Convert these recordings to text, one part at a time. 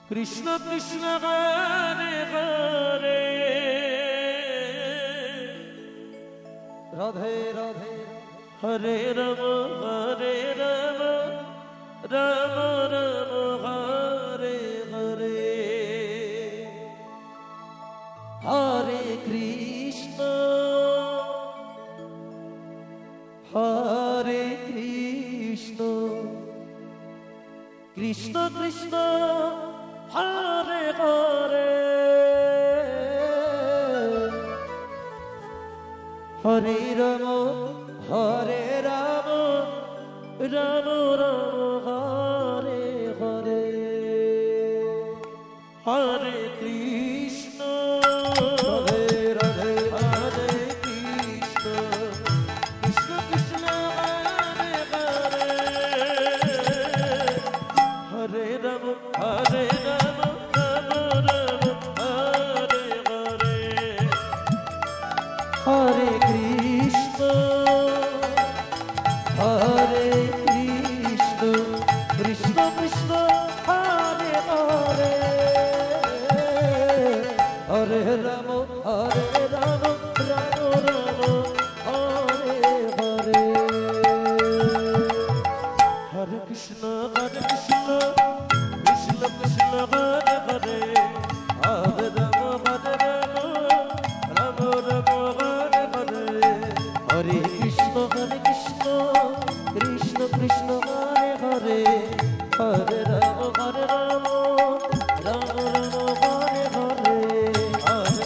Krishna Krishna Hare Hare Radhe Radhe Hare Ram Hare Ram Ram Ram Hare Hare Hare Krishna Hare Krishna Krishna Krishna Hare Hare Hare Ram Hare Ram Ram Ram Hare Hare Hare Krishna Radhe Radhe Hare Krishna Krishna Krishna Hare Hare Hare Ram Hare Ram Ram Ram Hare Hare Hare Krishna Hare Krishna Krishna Krishna Hare Hare Hare Ram Hare Ram Ram Ram Hare Hare Hare Krishna Krishna Krishna Hare Hare Hare Ram Ram Ram Hare Hare Hare Krishna Krishna Krishna Hare Hare Hare Ram Ram Ram Hare Hare Hare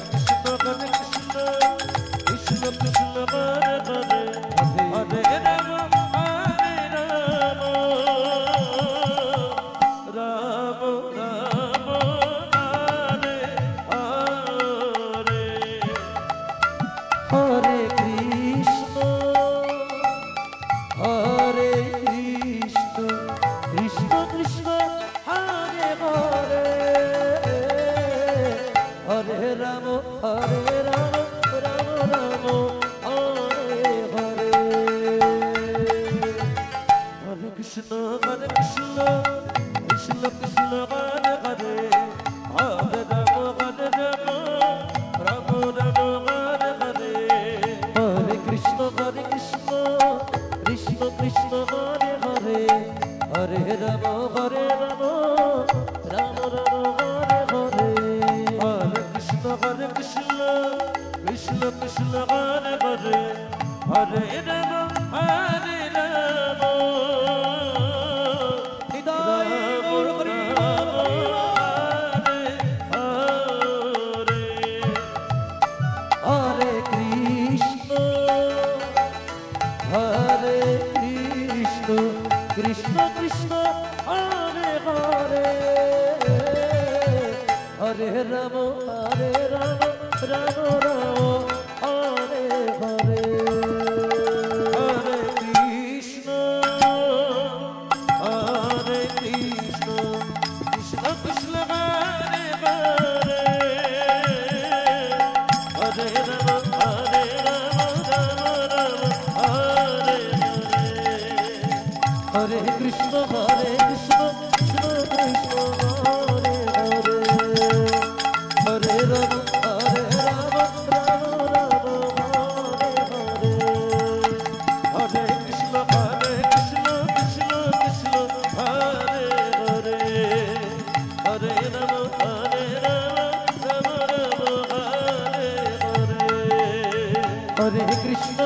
Krishna Krishna Krishna Hare Hare Hare Ram Ram Ram Hare Hare Hare Krishna Hare Krishna Krishna Krishna Hare Hare Hare Ram Ram Ram Hare Hare Hare Krishna Krishna Krishna Hare Hare Hare Ram Ram Ram Hare Hare Hare Krishna Krishna Krishna Hare Hare Hare Ram Ram Ram Hare Hare Hare Krishna Krishna Hare Hare Hare Ram Hridoy Gour Hari Hare Krishna Hare Krishna Krishna Krishna Hare Hare Hare Ram Ram Ram Hare Hare Hare Krishna Krishna Krishna Hare Hare Hare Ram Ram Hare Hare Hare Krishna Krishna Krishna Hare Hare Hare Ram Ram Ram Hare Hare Hare Krishna Krishna Hare Hare Hare Ram Ram Ram Hare Hare Hare Krishna